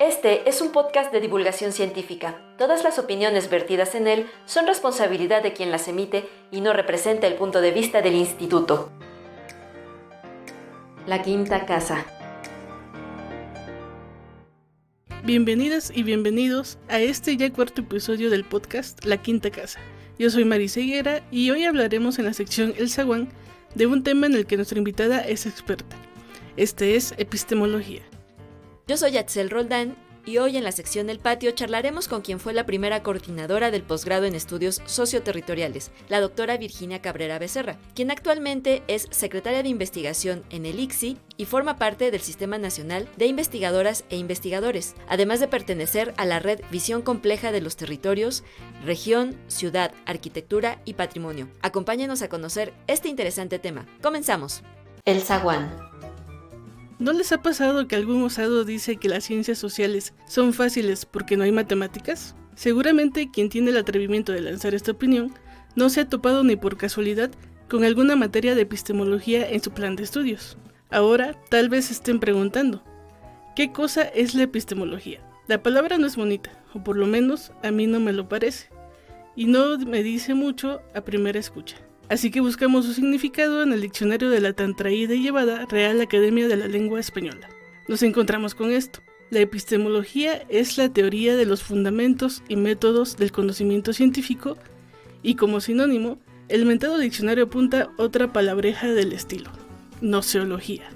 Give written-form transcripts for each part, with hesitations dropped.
Este es un podcast de divulgación científica. Todas las opiniones vertidas en él son responsabilidad de quien las emite y no representa el punto de vista del instituto. La Quinta Casa. Bienvenidas y bienvenidos a este ya cuarto episodio del podcast La Quinta Casa. Yo soy Mari Ceguera y hoy hablaremos en la sección El Zaguán de un tema en el que nuestra invitada es experta. Este es epistemología. Yo soy Atzel Roldán y hoy en la sección El Patio charlaremos con quien fue la primera coordinadora del posgrado en estudios socioterritoriales, la doctora Virginia Cabrera Becerra, quien actualmente es secretaria de investigación en el ICSI y forma parte del Sistema Nacional de Investigadoras e Investigadores, además de pertenecer a la red Visión Compleja de los Territorios, Región, Ciudad, Arquitectura y Patrimonio. Acompáñenos a conocer este interesante tema. Comenzamos. El Zaguán. ¿No les ha pasado que algún osado dice que las ciencias sociales son fáciles porque no hay matemáticas? Seguramente quien tiene el atrevimiento de lanzar esta opinión no se ha topado ni por casualidad con alguna materia de epistemología en su plan de estudios. Ahora tal vez se estén preguntando, ¿qué cosa es la epistemología? La palabra no es bonita, o por lo menos a mí no me lo parece, y no me dice mucho a primera escucha. Así que buscamos su significado en el diccionario de la tan traída y llevada Real Academia de la Lengua Española. Nos encontramos con esto. La epistemología es la teoría de los fundamentos y métodos del conocimiento científico y como sinónimo, el mentado diccionario apunta otra palabreja del estilo, noceología.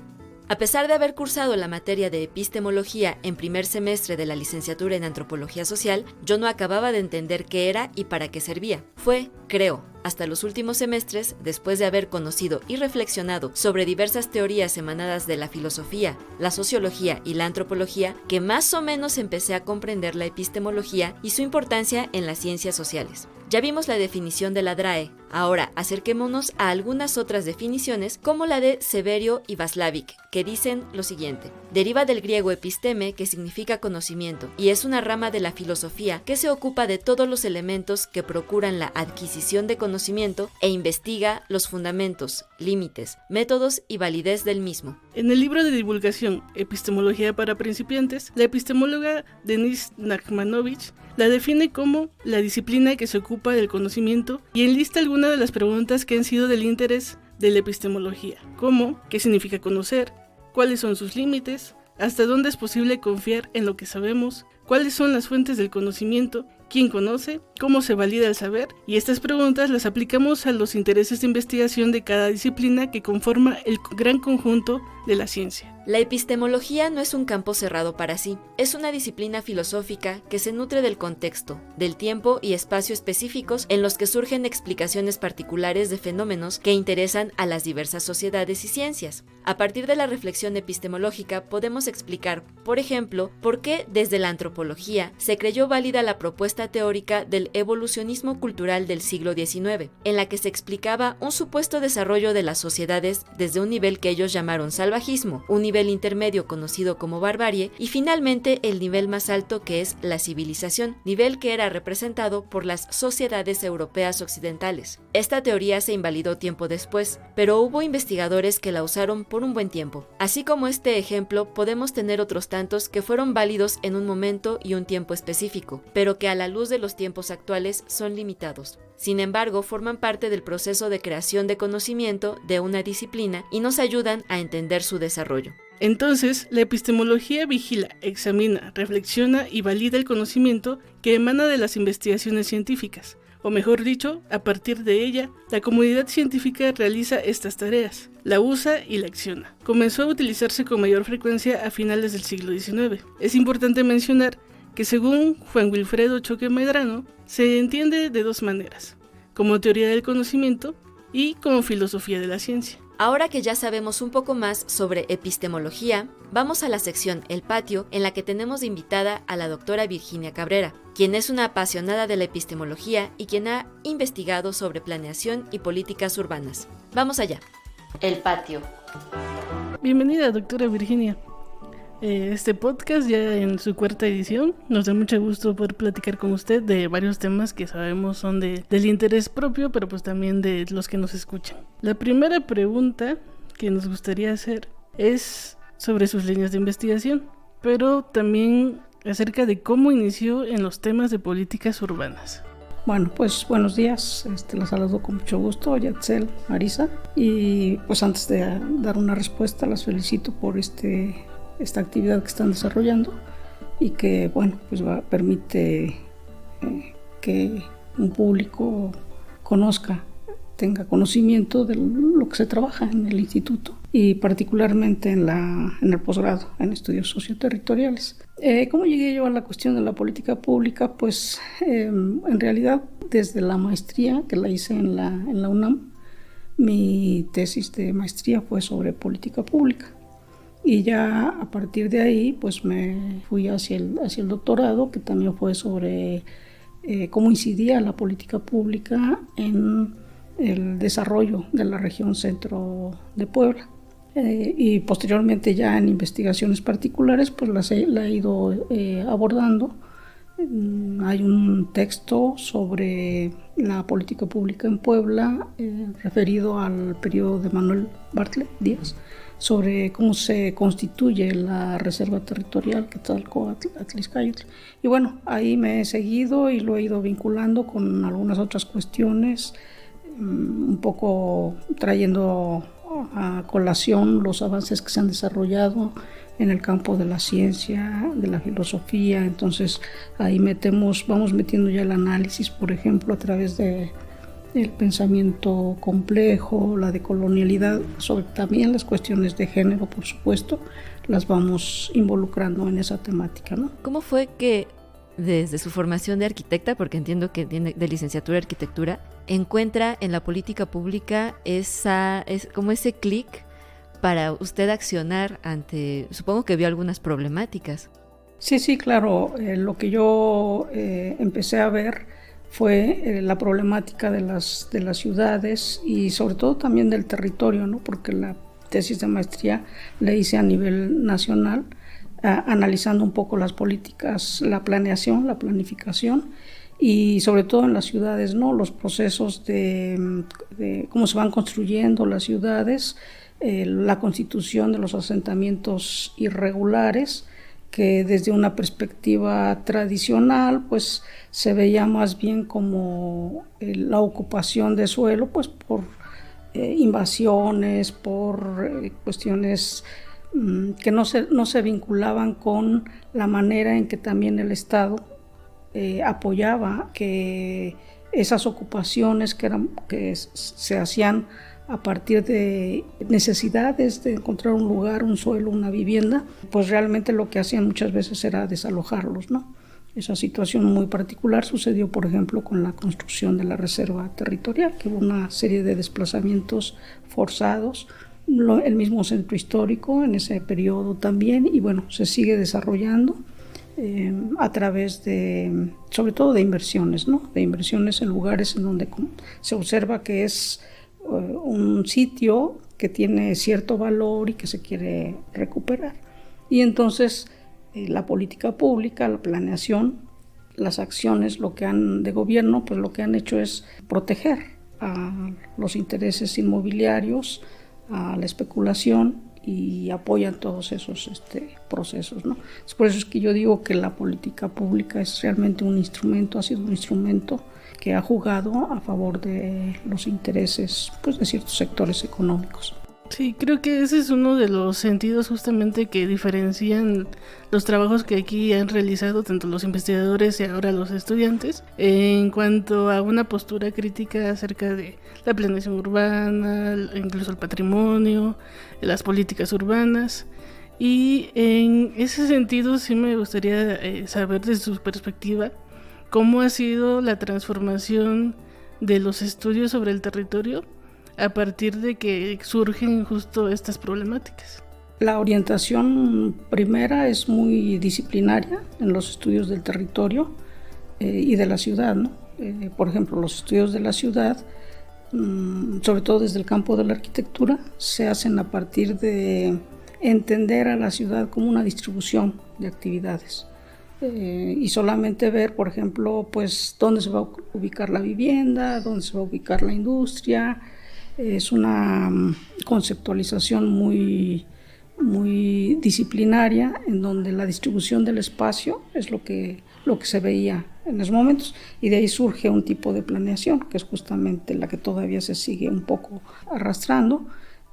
A pesar de haber cursado la materia de epistemología en primer semestre de la licenciatura en antropología social, yo no acababa de entender qué era y para qué servía. Fue, creo, hasta los últimos semestres, después de haber conocido y reflexionado sobre diversas teorías emanadas de la filosofía, la sociología y la antropología, que más o menos empecé a comprender la epistemología y su importancia en las ciencias sociales. Ya vimos la definición de la DRAE, ahora acerquémonos a algunas otras definiciones como la de Severio y Václavic, que dicen lo siguiente: deriva del griego episteme, que significa conocimiento, y es una rama de la filosofía que se ocupa de todos los elementos que procuran la adquisición de conocimiento e investiga los fundamentos, límites, métodos y validez del mismo. En el libro de divulgación Epistemología para principiantes, la epistemóloga Denise Nachmanovich la define como la disciplina que se ocupa del conocimiento y enlista algunas de las preguntas que han sido del interés de la epistemología, como ¿qué significa conocer?, ¿cuáles son sus límites?, ¿hasta dónde es posible confiar en lo que sabemos?, ¿cuáles son las fuentes del conocimiento?, ¿quién conoce?, ¿cómo se valida el saber? Y estas preguntas las aplicamos a los intereses de investigación de cada disciplina que conforma el gran conjunto de la ciencia. La epistemología no es un campo cerrado para sí, es una disciplina filosófica que se nutre del contexto, del tiempo y espacio específicos en los que surgen explicaciones particulares de fenómenos que interesan a las diversas sociedades y ciencias. A partir de la reflexión epistemológica podemos explicar, por ejemplo, por qué desde la antropología se creyó válida la propuesta teórica del evolucionismo cultural del siglo XIX, en la que se explicaba un supuesto desarrollo de las sociedades desde un nivel que ellos llamaron salvajismo, un nivel intermedio conocido como barbarie y finalmente el nivel más alto que es la civilización, nivel que era representado por las sociedades europeas occidentales. Esta teoría se invalidó tiempo después, pero hubo investigadores que la usaron por un buen tiempo. Así como este ejemplo, podemos tener otros tantos que fueron válidos en un momento y un tiempo específico, pero que a la luz de los tiempos actuales son limitados. Sin embargo, forman parte del proceso de creación de conocimiento de una disciplina y nos ayudan a entender su desarrollo. Entonces, la epistemología vigila, examina, reflexiona y valida el conocimiento que emana de las investigaciones científicas, o mejor dicho, a partir de ella, la comunidad científica realiza estas tareas, la usa y la acciona. Comenzó a utilizarse con mayor frecuencia a finales del siglo XIX. Es importante mencionar que según Juan Wilfredo Choque Medrano, se entiende de dos maneras, como teoría del conocimiento y como filosofía de la ciencia. Ahora que ya sabemos un poco más sobre epistemología, vamos a la sección El Patio, en la que tenemos de invitada a la doctora Virginia Cabrera, quien es una apasionada de la epistemología y quien ha investigado sobre planeación y políticas urbanas. Vamos allá. El Patio. Bienvenida, doctora Virginia. Este podcast ya en su cuarta edición. Nos da mucho gusto poder platicar con usted de varios temas que sabemos son del interés propio, pero pues también de los que nos escuchan. La primera pregunta que nos gustaría hacer es sobre sus líneas de investigación, pero también acerca de cómo inició en los temas de políticas urbanas. Bueno, pues buenos días, la saludo con mucho gusto, Yatzel, Marisa, y pues antes de dar una respuesta las felicito por esta actividad que están desarrollando y que, bueno, pues permite que un público conozca, tenga conocimiento de lo que se trabaja en el instituto y particularmente en el posgrado, en estudios socioterritoriales. ¿Cómo llegué yo a la cuestión de la política pública? Pues en realidad desde la maestría que la hice en la UNAM, mi tesis de maestría fue sobre política pública y ya a partir de ahí pues me fui hacia el doctorado, que también fue sobre cómo incidía la política pública en el desarrollo de la región centro de Puebla. Y posteriormente ya en investigaciones particulares pues la he ido abordando. Hay un texto sobre la política pública en Puebla referido al periodo de Manuel Bartlett Díaz, sobre cómo se constituye la reserva territorial Quetzalcóatl-Atlixcayotl. Y bueno, ahí me he seguido y lo he ido vinculando con algunas otras cuestiones, un poco trayendo a colación los avances que se han desarrollado en el campo de la ciencia, de la filosofía. Entonces ahí vamos metiendo ya el análisis, por ejemplo, a través del pensamiento complejo, la decolonialidad, sobre también las cuestiones de género, por supuesto, las vamos involucrando en esa temática, ¿no? ¿Cómo fue que desde su formación de arquitecta, porque entiendo que tiene de licenciatura de arquitectura, encuentra en la política pública como ese clic para usted accionar ante, supongo que vio algunas problemáticas? Sí, claro. Lo que yo empecé a ver fue la problemática de las ciudades y sobre todo también del territorio, ¿no? Porque la tesis de maestría la hice a nivel nacional, analizando un poco las políticas, la planeación, la planificación y sobre todo en las ciudades, ¿no? Los procesos de cómo se van construyendo las ciudades, la constitución de los asentamientos irregulares, que desde una perspectiva tradicional pues se veía más bien como la ocupación de suelo pues por invasiones, por cuestiones que no se vinculaban con la manera en que también el Estado apoyaba que esas ocupaciones que se hacían a partir de necesidades de encontrar un lugar, un suelo, una vivienda, pues realmente lo que hacían muchas veces era desalojarlos, ¿no? Esa situación muy particular sucedió, por ejemplo, con la construcción de la reserva territorial, que hubo una serie de desplazamientos forzados, el mismo centro histórico en ese periodo también, y bueno, se sigue desarrollando a través sobre todo de inversiones, ¿no? De inversiones en lugares en donde se observa que es un sitio que tiene cierto valor y que se quiere recuperar. Y entonces la política pública, la planeación, las acciones de gobierno, pues lo que han hecho es proteger a los intereses inmobiliarios, a la especulación y apoyan todos esos procesos, ¿no? Por eso es que yo digo que la política pública es realmente un instrumento, ha sido un instrumento que ha jugado a favor de los intereses pues, de ciertos sectores económicos. Sí, creo que ese es uno de los sentidos justamente que diferencian los trabajos que aquí han realizado tanto los investigadores y ahora los estudiantes en cuanto a una postura crítica acerca de la planeación urbana, incluso el patrimonio, las políticas urbanas. Y en ese sentido sí me gustaría saber desde su perspectiva cómo ha sido la transformación de los estudios sobre el territorio a partir de que surgen justo estas problemáticas. La orientación primera es muy disciplinaria en los estudios del territorio y de la ciudad, ¿no? Por ejemplo, los estudios de la ciudad, sobre todo desde el campo de la arquitectura, se hacen a partir de entender a la ciudad como una distribución de actividades. Y solamente ver, por ejemplo, pues dónde se va a ubicar la vivienda, dónde se va a ubicar la industria. Es una conceptualización muy muy disciplinaria, en donde la distribución del espacio es lo que se veía en esos momentos, y de ahí surge un tipo de planeación, que es justamente la que todavía se sigue un poco arrastrando,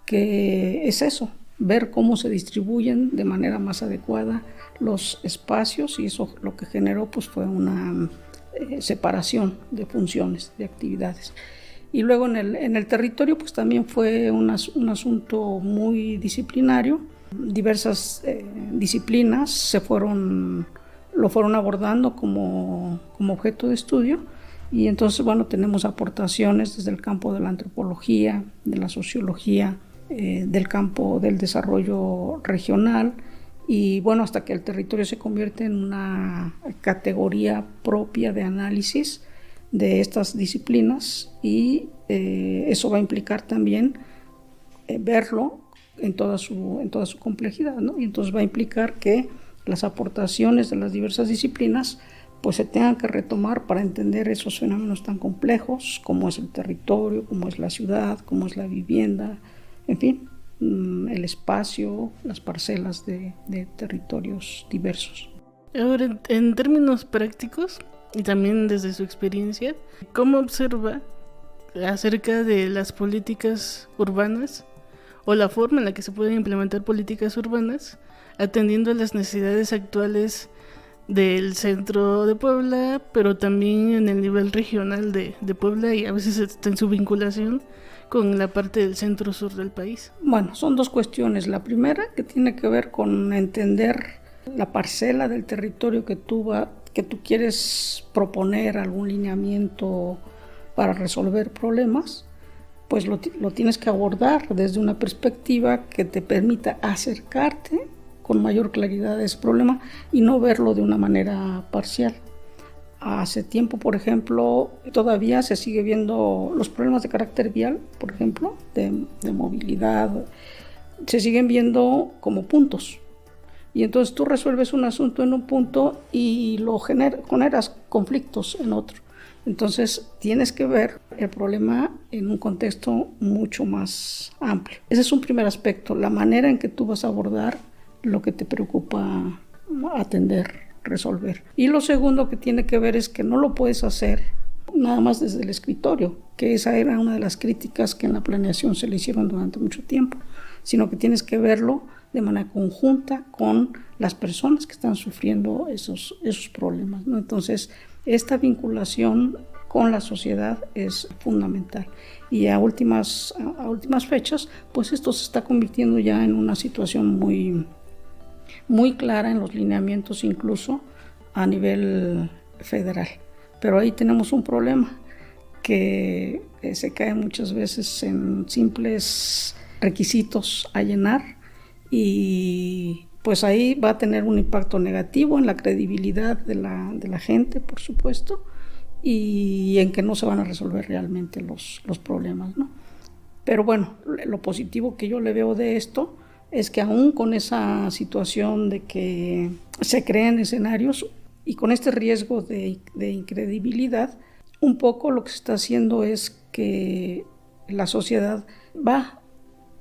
que es eso, ver cómo se distribuyen de manera más adecuada los espacios, y eso lo que generó pues fue una separación de funciones, de actividades. Y luego en el territorio pues también fue un asunto muy disciplinario. Diversas disciplinas lo fueron abordando como objeto de estudio, y entonces tenemos aportaciones desde el campo de la antropología, de la sociología, del campo del desarrollo regional, y hasta que el territorio se convierte en una categoría propia de análisis de estas disciplinas, y eso va a implicar también verlo en toda su complejidad, ¿no? Y entonces va a implicar que las aportaciones de las diversas disciplinas pues se tengan que retomar para entender esos fenómenos tan complejos como es el territorio, como es la ciudad, como es la vivienda, en fin, el espacio, las parcelas de territorios diversos. Ahora, en términos prácticos y también desde su experiencia, ¿cómo observa acerca de las políticas urbanas o la forma en la que se pueden implementar políticas urbanas atendiendo a las necesidades actuales del centro de Puebla, pero también en el nivel regional de Puebla, y a veces está en su vinculación con la parte del centro-sur del país? Son dos cuestiones. La primera, que tiene que ver con entender la parcela del territorio que tú quieres proponer algún lineamiento para resolver problemas, pues lo tienes que abordar desde una perspectiva que te permita acercarte con mayor claridad a ese problema y no verlo de una manera parcial. Hace tiempo, por ejemplo, todavía se sigue viendo los problemas de carácter vial, por ejemplo, de movilidad, se siguen viendo como puntos. Y entonces tú resuelves un asunto en un punto y generas conflictos en otro. Entonces tienes que ver el problema en un contexto mucho más amplio. Ese es un primer aspecto, la manera en que tú vas a abordar lo que te preocupa atender, resolver. Y lo segundo que tiene que ver es que no lo puedes hacer nada más desde el escritorio, que esa era una de las críticas que en la planeación se le hicieron durante mucho tiempo, sino que tienes que verlo de manera conjunta con las personas que están sufriendo esos problemas, ¿no? Entonces, esta vinculación con la sociedad es fundamental. Y a últimas fechas, pues esto se está convirtiendo ya en una situación muy, muy clara en los lineamientos, incluso a nivel federal. Pero ahí tenemos un problema que se cae muchas veces en simples requisitos a llenar, y pues ahí va a tener un impacto negativo en la credibilidad de la gente, por supuesto, y en que no se van a resolver realmente los problemas, ¿no? Pero lo positivo que yo le veo de esto es que aún con esa situación de que se creen escenarios y con este riesgo de incredibilidad, un poco lo que se está haciendo es que la sociedad va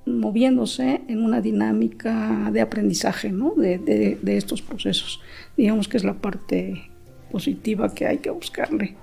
moviéndose en una dinámica de aprendizaje, ¿no? de estos procesos. Digamos que es la parte positiva que hay que buscarle.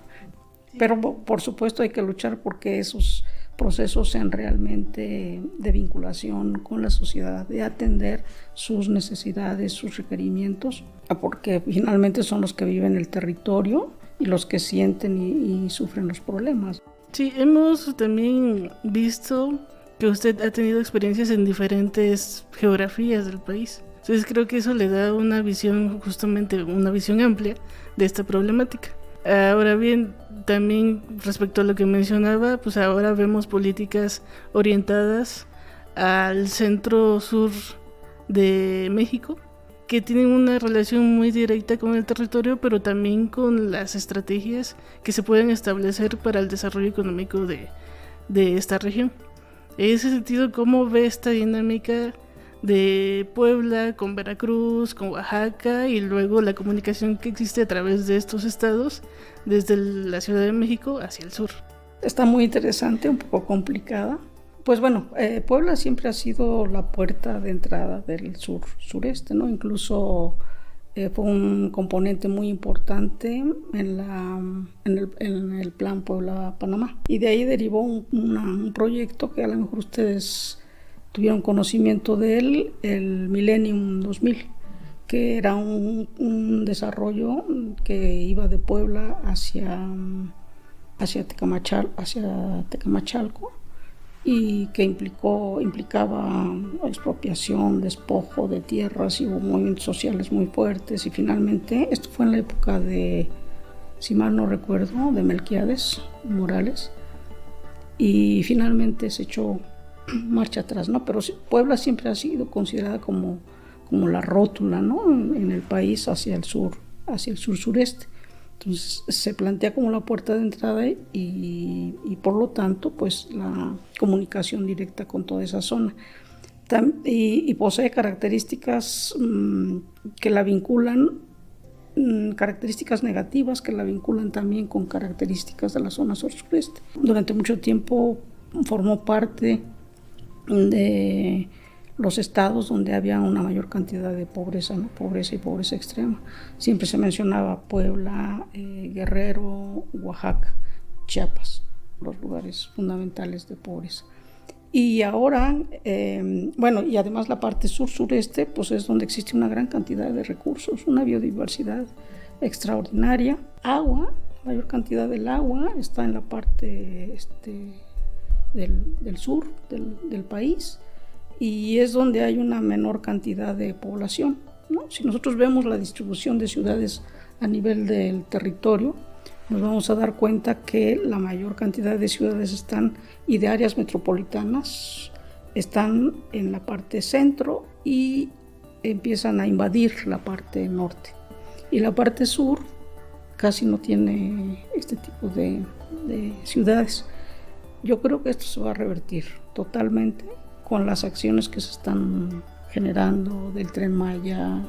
Pero por supuesto hay que luchar porque esos procesos sean realmente de vinculación con la sociedad, de atender sus necesidades, sus requerimientos, porque finalmente son los que viven el territorio y los que sienten y sufren los problemas. Sí, hemos también visto que usted ha tenido experiencias en diferentes geografías del país. Entonces creo que eso le da una visión, justamente una visión amplia de esta problemática. Ahora bien, también respecto a lo que mencionaba, pues ahora vemos políticas orientadas al centro-sur de México, que tienen una relación muy directa con el territorio, pero también con las estrategias que se pueden establecer para el desarrollo económico de esta región. En ese sentido, ¿cómo ve esta dinámica de Puebla con Veracruz, con Oaxaca, y luego la comunicación que existe a través de estos estados desde la Ciudad de México hacia el sur? Está muy interesante, un poco complicada, Pues bueno, Puebla siempre ha sido la puerta de entrada del sureste, ¿no? Incluso fue un componente muy importante en el plan Puebla-Panamá. Y de ahí derivó un proyecto que a lo mejor ustedes tuvieron conocimiento de él, el Millennium 2000, que era un desarrollo que iba de Puebla hacia Tecamachalco, y que implicaba expropiación, despojo de tierras, y hubo movimientos sociales muy fuertes, y finalmente, esto fue en la época de, si mal no recuerdo, de Melquiades Morales, y finalmente se echó marcha atrás, ¿no? Pero Puebla siempre ha sido considerada como la rótula, ¿no? En el país hacia el sur-sureste. Entonces se plantea como la puerta de entrada y por lo tanto pues la comunicación directa con toda esa zona. Y posee características que la vinculan, características negativas que la vinculan también con características de la zona sur-sureste. Durante mucho tiempo formó parte de los estados donde había una mayor cantidad de pobreza, ¿no? Pobreza y pobreza extrema. Siempre se mencionaba Puebla, Guerrero, Oaxaca, Chiapas, los lugares fundamentales de pobreza. Y ahora, y además la parte sur-sureste, pues es donde existe una gran cantidad de recursos, una biodiversidad extraordinaria, agua, la mayor cantidad del agua está en la parte del sur del país, y es donde hay una menor cantidad de población, ¿no? Si nosotros vemos la distribución de ciudades a nivel del territorio, nos vamos a dar cuenta que la mayor cantidad de ciudades y de áreas metropolitanas están en la parte centro y empiezan a invadir la parte norte. Y la parte sur casi no tiene este tipo de ciudades. Yo creo que esto se va a revertir totalmente con las acciones que se están generando del Tren Maya,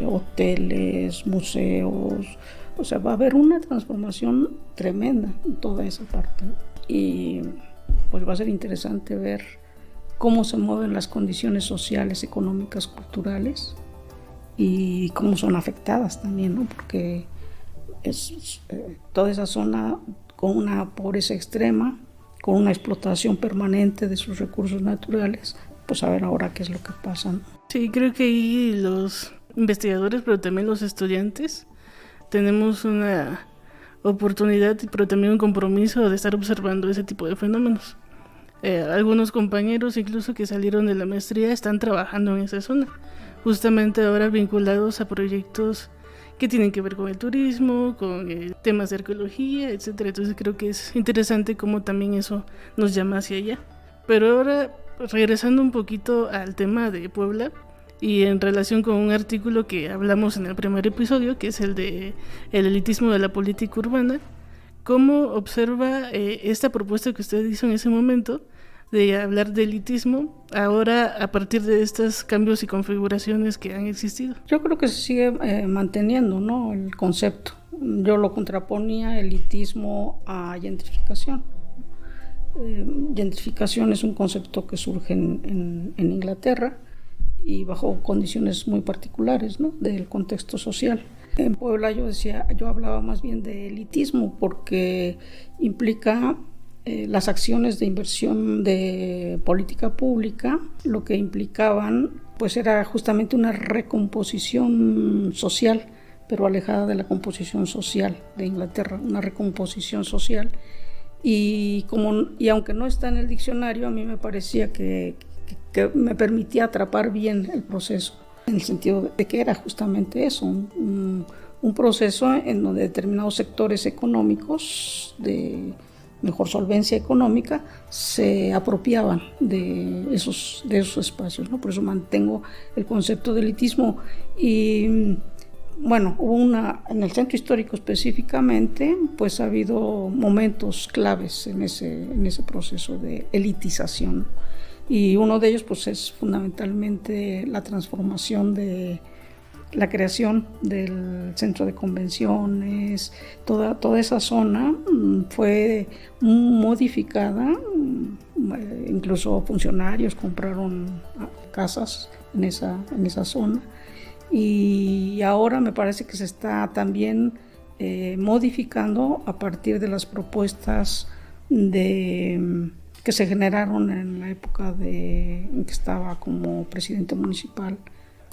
hoteles, museos. O sea, va a haber una transformación tremenda en toda esa parte, ¿no? Y pues va a ser interesante ver cómo se mueven las condiciones sociales, económicas, culturales, y cómo son afectadas también, ¿no? Porque es toda esa zona con una pobreza extrema, con una explotación permanente de sus recursos naturales, pues a ver ahora qué es lo que pasa, ¿no? Sí, creo que ahí los investigadores, pero también los estudiantes, tenemos una oportunidad, pero también un compromiso de estar observando ese tipo de fenómenos. Algunos compañeros incluso que salieron de la maestría están trabajando en esa zona, justamente ahora vinculados a proyectos que tienen que ver con el turismo, con temas de arqueología, etcétera. Entonces creo que es interesante cómo también eso nos llama hacia allá. Pero ahora, regresando un poquito al tema de Puebla, y en relación con un artículo que hablamos en el primer episodio, que es el de el elitismo de la política urbana, ¿cómo observa esta propuesta que usted hizo en ese momento de hablar de elitismo ahora a partir de estos cambios y configuraciones que han existido? Yo creo que se sigue manteniendo, ¿no?, el concepto. Yo lo contraponía elitismo a gentrificación. Gentrificación es un concepto que surge en Inglaterra y bajo condiciones muy particulares, ¿no?, del contexto social. En Puebla yo hablaba más bien de elitismo porque implica las acciones de inversión de política pública, lo que implicaban pues era justamente una recomposición social, pero alejada de la composición social de Inglaterra, una recomposición social. Y aunque no está en el diccionario, a mí me parecía que me permitía atrapar bien el proceso, en el sentido de que era justamente eso, un proceso en donde determinados sectores económicos de mejor solvencia económica se apropiaban de esos espacios, ¿no? Por eso mantengo el concepto de elitismo. Y bueno, en el centro histórico específicamente, pues ha habido momentos claves en ese proceso de elitización, y uno de ellos pues es fundamentalmente la transformación de la creación del centro de convenciones. Toda esa zona fue modificada incluso funcionarios compraron casas en esa zona. Y ahora me parece que se está también modificando a partir de las propuestas que se generaron en la época en que estaba como presidente municipal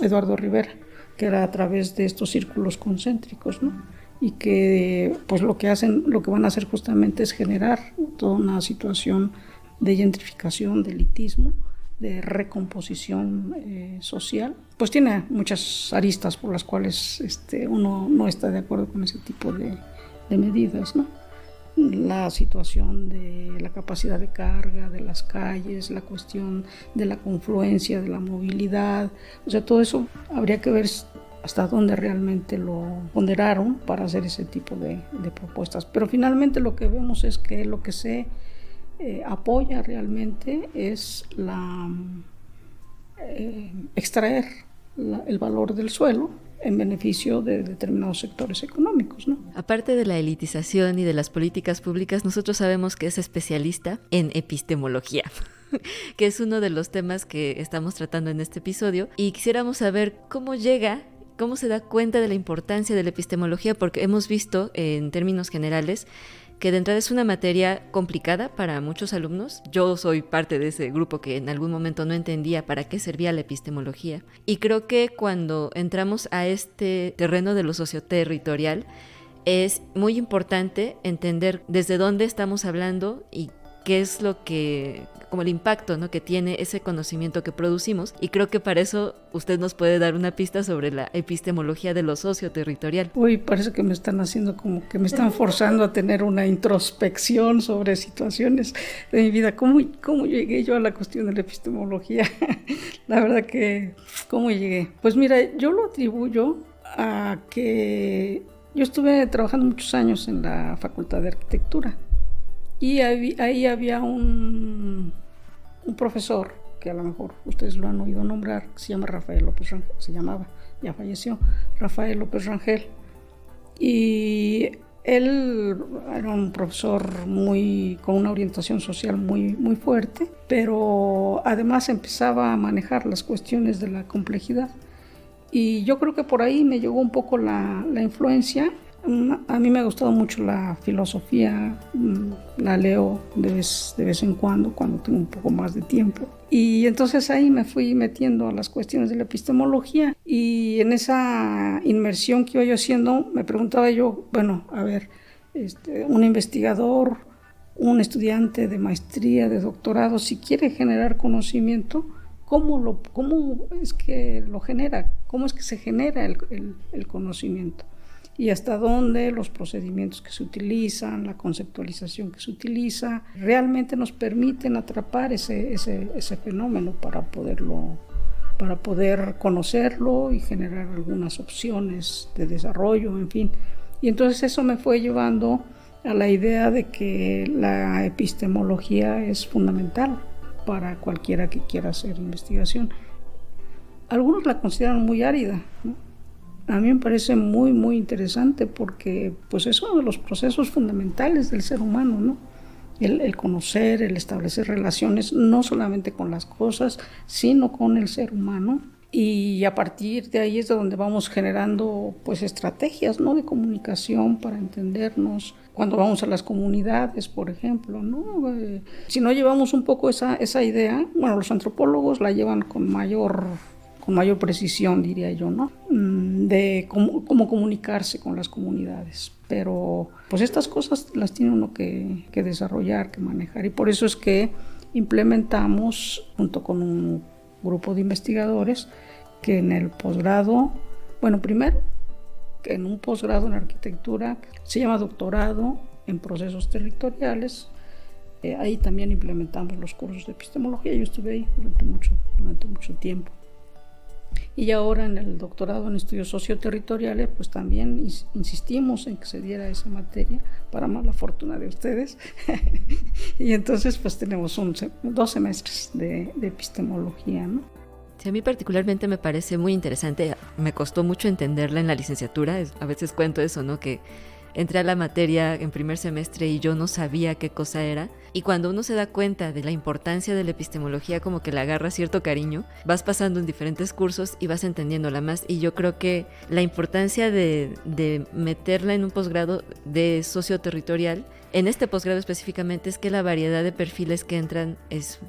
Eduardo Rivera, que era a través de estos círculos concéntricos, ¿no? Y que pues lo que van a hacer justamente es generar toda una situación de gentrificación, de elitismo, de recomposición social. Pues tiene muchas aristas por las cuales uno no está de acuerdo con ese tipo de medidas, ¿no? La situación de la capacidad de carga de las calles, la cuestión de la confluencia, de la movilidad, o sea, todo eso habría que ver hasta dónde realmente lo ponderaron para hacer ese tipo de propuestas. Pero finalmente lo que vemos es que lo que se apoya realmente es extraer el valor del suelo en beneficio de determinados sectores económicos, ¿no? Aparte de la elitización y de las políticas públicas, nosotros sabemos que es especialista en epistemología, que es uno de los temas que estamos tratando en este episodio, y quisiéramos saber cómo se da cuenta de la importancia de la epistemología, porque hemos visto en términos generales que de entrada es una materia complicada para muchos alumnos. Yo soy parte de ese grupo que en algún momento no entendía para qué servía la epistemología. Y creo que cuando entramos a este terreno de lo socioterritorial, es muy importante entender desde dónde estamos hablando y qué es como el impacto, ¿no?, que tiene ese conocimiento que producimos. Y creo que para eso usted nos puede dar una pista sobre la epistemología de lo socioterritorial. Uy, parece que me están haciendo como que me están forzando a tener una introspección sobre situaciones de mi vida. ¿Cómo llegué yo a la cuestión de la epistemología? La verdad que, ¿cómo llegué? Pues mira, yo lo atribuyo a que yo estuve trabajando muchos años en la Facultad de Arquitectura. Y ahí había un profesor, que a lo mejor ustedes lo han oído nombrar, que se llama Rafael López Rangel, se llamaba, ya falleció, Rafael López Rangel. Y él era un profesor con una orientación social muy, muy fuerte, pero además empezaba a manejar las cuestiones de la complejidad. Y yo creo que por ahí me llegó un poco la influencia. A mí me ha gustado mucho la filosofía, la leo de vez en cuando tengo un poco más de tiempo. Y entonces ahí me fui metiendo a las cuestiones de la epistemología, y en esa inmersión que iba yo haciendo me preguntaba yo, bueno, a ver, un investigador, un estudiante de maestría, de doctorado, si quiere generar conocimiento, ¿cómo es que lo genera? ¿Cómo es que se genera el conocimiento? Y hasta dónde los procedimientos que se utilizan, la conceptualización que se utiliza, realmente nos permiten atrapar ese fenómeno para poder conocerlo y generar algunas opciones de desarrollo, en fin. Y entonces eso me fue llevando a la idea de que la epistemología es fundamental para cualquiera que quiera hacer investigación. Algunos la consideran muy árida, ¿no? A mí me parece muy, muy interesante, porque pues es uno de los procesos fundamentales del ser humano, ¿no? El conocer, el establecer relaciones, no solamente con las cosas, sino con el ser humano. Y a partir de ahí es de donde vamos generando pues estrategias, ¿no?, de comunicación para entendernos. Cuando vamos a las comunidades, por ejemplo, ¿no? Si no llevamos un poco esa idea, bueno, los antropólogos la llevan con mayor precisión, diría yo, ¿no?, de cómo comunicarse con las comunidades. Pero pues estas cosas las tiene uno que desarrollar, que manejar, y por eso es que implementamos, junto con un grupo de investigadores, que en el posgrado, bueno, primero, que en un posgrado en arquitectura, se llama doctorado en procesos territoriales, ahí también implementamos los cursos de epistemología. Yo estuve ahí durante mucho tiempo. Y ahora en el doctorado en estudios socioterritoriales, pues también insistimos en que se diera esa materia, para mala fortuna de ustedes. Y entonces pues tenemos 2 semestres de epistemología, ¿no? Sí, a mí particularmente me parece muy interesante. Me costó mucho entenderla en la licenciatura. A veces cuento eso, ¿no?, que entré a la materia en primer semestre y yo no sabía qué cosa era. Y cuando uno se da cuenta de la importancia de la epistemología, como que le agarra cierto cariño, vas pasando en diferentes cursos y vas entendiéndola más. Y yo creo que la importancia de meterla en un posgrado de socioterritorial, en este posgrado específicamente, es que la variedad de perfiles que entran es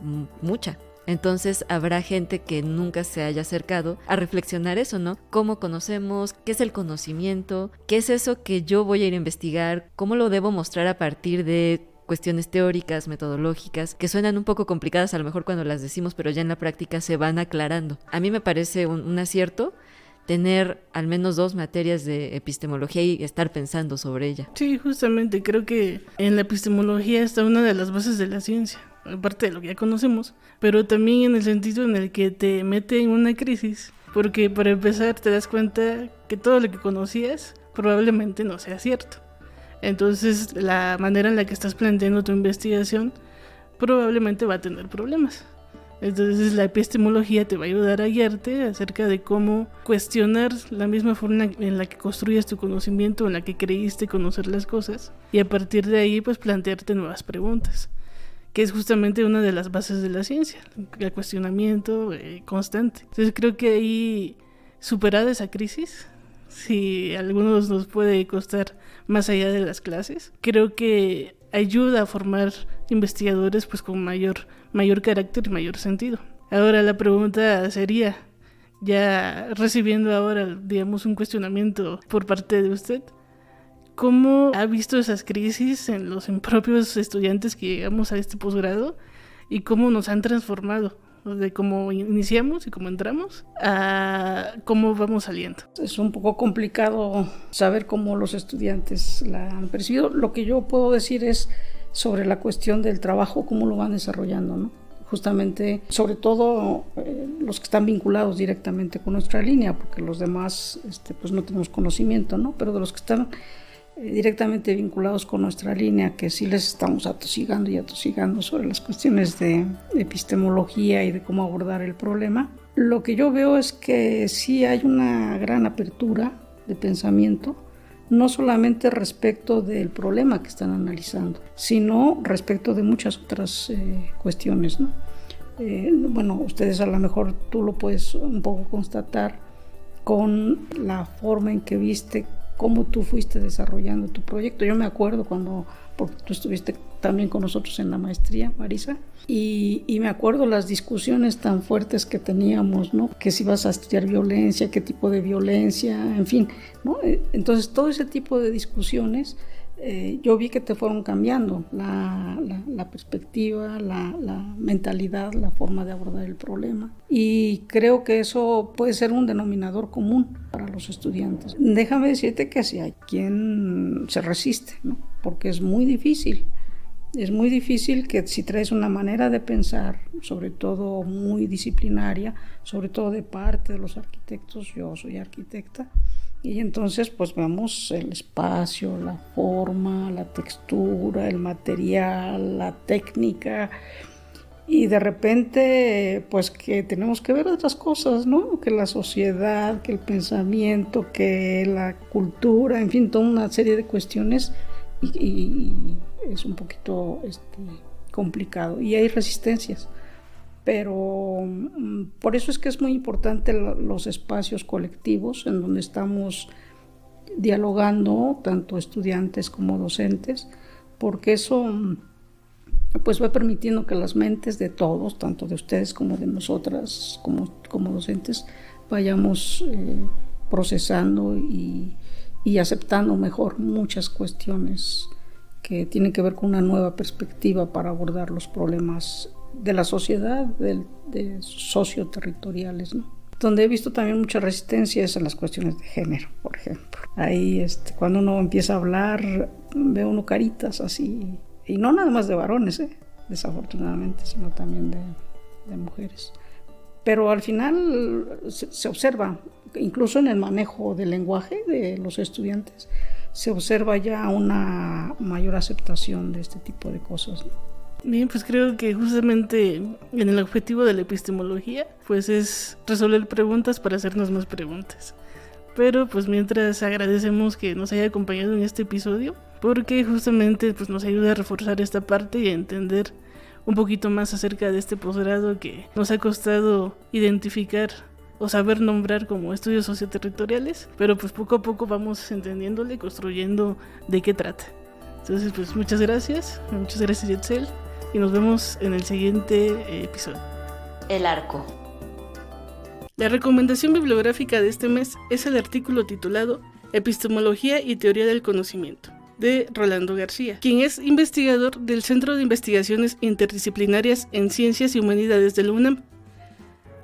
mucha. Entonces habrá gente que nunca se haya acercado a reflexionar eso, ¿no? ¿Cómo conocemos? ¿Qué es el conocimiento? ¿Qué es eso que yo voy a ir a investigar? ¿Cómo lo debo mostrar a partir de cuestiones teóricas, metodológicas, que suenan un poco complicadas a lo mejor cuando las decimos, pero ya en la práctica se van aclarando? A mí me parece un acierto tener al menos 2 materias de epistemología y estar pensando sobre ella. Sí, justamente creo que en la epistemología está una de las bases de la ciencia, aparte de lo que ya conocemos, pero también en el sentido en el que te mete en una crisis, porque para empezar te das cuenta que todo lo que conocías probablemente no sea cierto. Entonces la manera en la que estás planteando tu investigación probablemente va a tener problemas. Entonces la epistemología te va a ayudar a guiarte acerca de cómo cuestionar la misma forma en la que construyes tu conocimiento, en la que creíste conocer las cosas, y a partir de ahí pues plantearte nuevas preguntas, que es justamente una de las bases de la ciencia, el cuestionamiento constante. Entonces creo que ahí, superada esa crisis, si a algunos nos puede costar más allá de las clases, creo que ayuda a formar investigadores pues con mayor carácter y mayor sentido. Ahora la pregunta sería, ya recibiendo ahora, digamos, un cuestionamiento por parte de usted, ¿cómo ha visto esas crisis en los propios estudiantes que llegamos a este posgrado y cómo nos han transformado? De cómo iniciamos y cómo entramos a cómo vamos saliendo. Es un poco complicado saber cómo los estudiantes la han percibido. Lo que yo puedo decir es sobre la cuestión del trabajo, cómo lo van desarrollando, ¿no? Justamente, sobre todo los que están vinculados directamente con nuestra línea, porque los demás pues no tenemos conocimiento, ¿no? Pero de los que están directamente vinculados con nuestra línea, que sí les estamos atosigando sobre las cuestiones de epistemología y de cómo abordar el problema. Lo que yo veo es que sí hay una gran apertura de pensamiento, no solamente respecto del problema que están analizando, sino respecto de muchas otras cuestiones, ¿no? Bueno, ustedes a lo mejor tú lo puedes un poco constatar con la forma en que viste cómo tú fuiste desarrollando tu proyecto. Yo me acuerdo porque tú estuviste también con nosotros en la maestría, Marisa, y me acuerdo las discusiones tan fuertes que teníamos, ¿no? Que si vas a estudiar violencia, qué tipo de violencia, en fin, ¿no? Entonces todo ese tipo de discusiones yo vi que te fueron cambiando la perspectiva, la mentalidad, la forma de abordar el problema, y creo que eso puede ser un denominador común para los estudiantes. Déjame decirte que si hay quien se resiste, ¿no? Porque es muy difícil que si traes una manera de pensar, sobre todo muy disciplinaria, sobre todo de parte de los arquitectos, yo soy arquitecta, y entonces pues vemos el espacio, la forma, la textura, el material, la técnica, y de repente pues que tenemos que ver otras cosas, ¿no? Que la sociedad, que el pensamiento, que la cultura, en fin, toda una serie de cuestiones, y es un poquito complicado y hay resistencias, pero por eso es que es muy importante los espacios colectivos en donde estamos dialogando, tanto estudiantes como docentes, porque eso pues va permitiendo que las mentes de todos, tanto de ustedes como de nosotras como docentes, vayamos procesando y aceptando mejor muchas cuestiones que tienen que ver con una nueva perspectiva para abordar los problemas de la sociedad, de socioterritoriales, ¿no? Donde he visto también mucha resistencia es en las cuestiones de género, por ejemplo. Ahí cuando uno empieza a hablar, ve uno caritas así, y no nada más de varones, desafortunadamente, sino también de mujeres. Pero al final se observa, incluso en el manejo del lenguaje de los estudiantes, se observa ya una mayor aceptación de este tipo de cosas, ¿no? Bien, pues creo que justamente en el objetivo de la epistemología pues es resolver preguntas para hacernos más preguntas. pero pues mientras agradecemos que nos haya acompañado en este episodio, porque justamente pues nos ayuda a reforzar esta parte y a entender un poquito más acerca de este posgrado que nos ha costado identificar o saber nombrar como estudios socioterritoriales, pero pues poco a poco vamos entendiéndole, construyendo de qué trata. Entonces pues muchas gracias Yetzel, y nos vemos en el siguiente episodio. El arco. La recomendación bibliográfica de este mes es el artículo titulado Epistemología y Teoría del Conocimiento, de Rolando García, quien es investigador del Centro de Investigaciones Interdisciplinarias en Ciencias y Humanidades de la UNAM.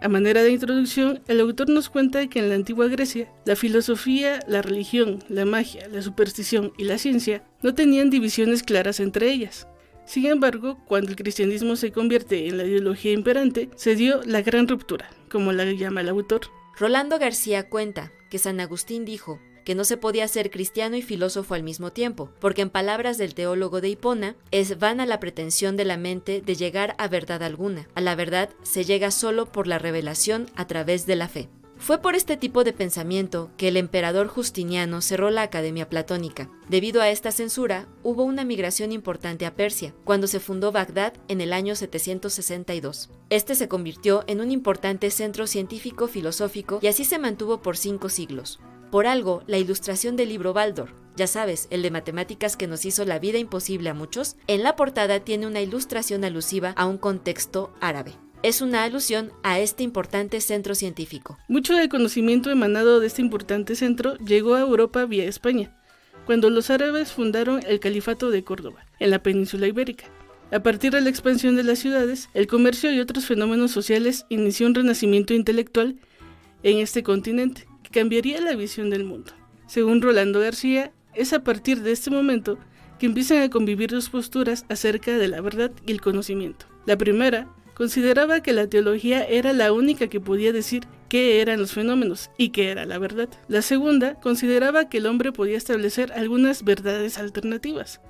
A manera de introducción, el autor nos cuenta que en la antigua Grecia, la filosofía, la religión, la magia, la superstición y la ciencia no tenían divisiones claras entre ellas. Sin embargo, cuando el cristianismo se convierte en la ideología imperante, se dio la gran ruptura, como la llama el autor. Rolando García cuenta que San Agustín dijo que no se podía ser cristiano y filósofo al mismo tiempo, porque en palabras del teólogo de Hipona, es vana la pretensión de la mente de llegar a verdad alguna. A la verdad se llega solo por la revelación a través de la fe. Fue por este tipo de pensamiento que el emperador Justiniano cerró la Academia Platónica. Debido a esta censura, hubo una migración importante a Persia, cuando se fundó Bagdad en el año 762. Este se convirtió en un importante centro científico-filosófico y así se mantuvo por 5 siglos. Por algo, la ilustración del libro Baldor, ya sabes, el de matemáticas que nos hizo la vida imposible a muchos, en la portada tiene una ilustración alusiva a un contexto árabe. Es una alusión a este importante centro científico. Mucho del conocimiento emanado de este importante centro llegó a Europa vía España, cuando los árabes fundaron el Califato de Córdoba, en la península ibérica. A partir de la expansión de las ciudades, el comercio y otros fenómenos sociales inició un renacimiento intelectual en este continente, que cambiaría la visión del mundo. Según Rolando García, es a partir de este momento que empiezan a convivir dos posturas acerca de la verdad y el conocimiento. La primera consideraba que la teología era la única que podía decir qué eran los fenómenos y qué era la verdad. La segunda consideraba que el hombre podía establecer algunas verdades alternativas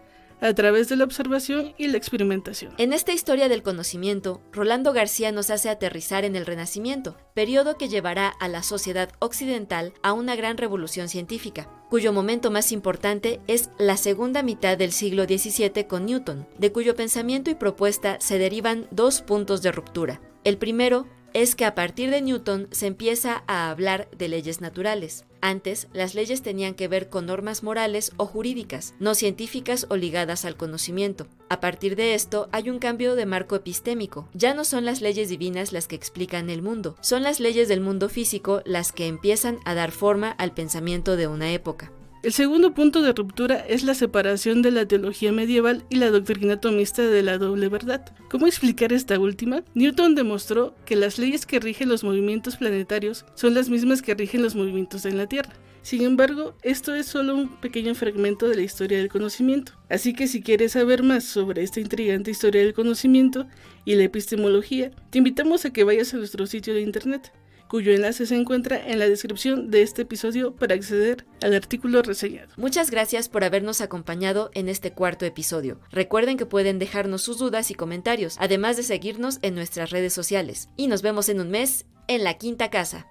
a través de la observación y la experimentación. En esta historia del conocimiento, Rolando García nos hace aterrizar en el Renacimiento, periodo que llevará a la sociedad occidental a una gran revolución científica, cuyo momento más importante es la segunda mitad del siglo XVII con Newton, de cuyo pensamiento y propuesta se derivan 2 puntos de ruptura. El primero es que a partir de Newton se empieza a hablar de leyes naturales. Antes, las leyes tenían que ver con normas morales o jurídicas, no científicas o ligadas al conocimiento. A partir de esto, hay un cambio de marco epistémico. Ya no son las leyes divinas las que explican el mundo, son las leyes del mundo físico las que empiezan a dar forma al pensamiento de una época. El segundo punto de ruptura es la separación de la teología medieval y la doctrina tomista de la doble verdad. ¿Cómo explicar esta última? Newton demostró que las leyes que rigen los movimientos planetarios son las mismas que rigen los movimientos en la Tierra. Sin embargo, esto es solo un pequeño fragmento de la historia del conocimiento. Así que si quieres saber más sobre esta intrigante historia del conocimiento y la epistemología, te invitamos a que vayas a nuestro sitio de internet, cuyo enlace se encuentra en la descripción de este episodio para acceder al artículo reseñado. Muchas gracias por habernos acompañado en este 4º episodio. Recuerden que pueden dejarnos sus dudas y comentarios, además de seguirnos en nuestras redes sociales. Y nos vemos en un mes en la Quinta Casa.